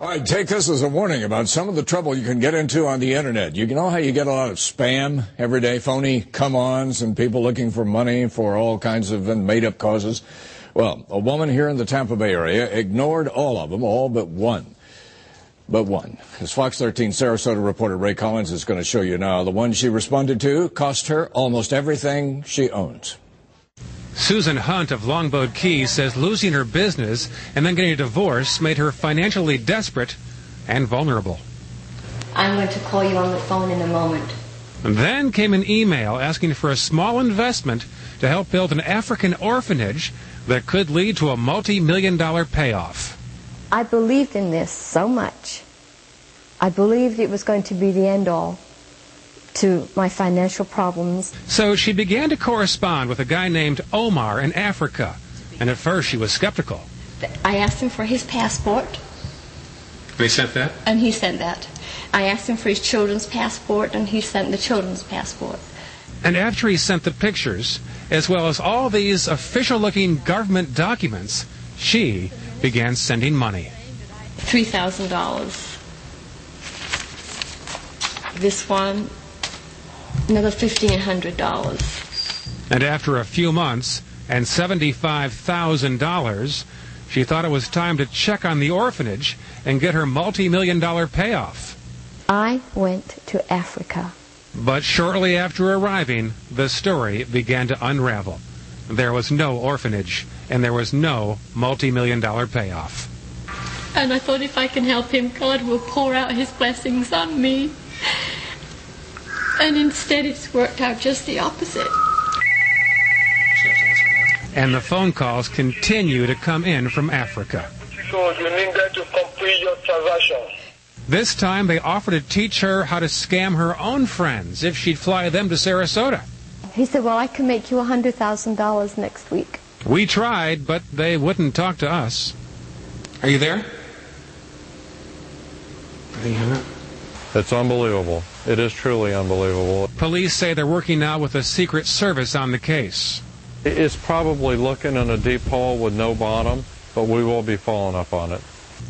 All right, take this as a warning about some of the trouble you can get into on the internet. You know how you get a lot of spam every day, phony come-ons and people looking for money for all kinds of made-up causes? Well, a woman here in the Tampa Bay area ignored all of them, all but one. But one. As Fox 13 Sarasota reporter Ray Collins is going to show you now, the one she responded to cost her almost everything she owns. Susan Hunt of Longboat Key says losing her business and then getting a divorce made her financially desperate and vulnerable. I'm going to call you on the phone in a moment. And then came an email asking for a small investment to help build an African orphanage that could lead to a multi-million-dollar payoff. I believed in this so much. I believed it was going to be the end-all to my financial problems. So she began to correspond with a guy named Omar in Africa. And at first she was skeptical. I asked him for his passport. And he sent that? And he sent that. I asked him for his children's passport, and he sent the children's passport. And after he sent the pictures, as well as all these official-looking government documents, she began sending money. $3,000. This one, another $1,500. And after a few months and $75,000, she thought it was time to check on the orphanage and get her multi-million-dollar payoff. I went to Africa. But shortly after arriving, the story began to unravel. There was no orphanage, and there was no multi-million-dollar payoff. And I thought if I can help him, God will pour out his blessings on me. And instead it's worked out just the opposite. And the phone calls continue to come in from Africa. So you needed to complete your transaction. This time they offered to teach her how to scam her own friends if she'd fly them to Sarasota. He said, well, I can make you $100,000 next week. We tried, but they wouldn't talk to us. Are you there? It's unbelievable. It is truly unbelievable. Police say they're working now with the Secret Service on the case. It's probably looking in a deep hole with no bottom, but we will be following up on it.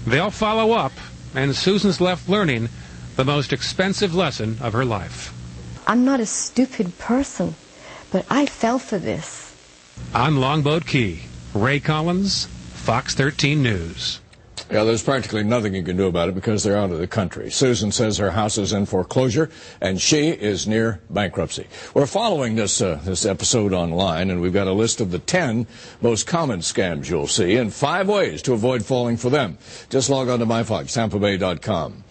They'll follow up, and Susan's left learning the most expensive lesson of her life. I'm not a stupid person, but I fell for this. On Longboat Key, Ray Collins, Fox 13 News. Yeah, there's practically nothing you can do about it because they're out of the country. Susan says her house is in foreclosure, and she is near bankruptcy. We're following this episode online, and we've got a list of the 10 most common scams you'll see and 5 ways to avoid falling for them. Just log on to myfoxtampabay.com.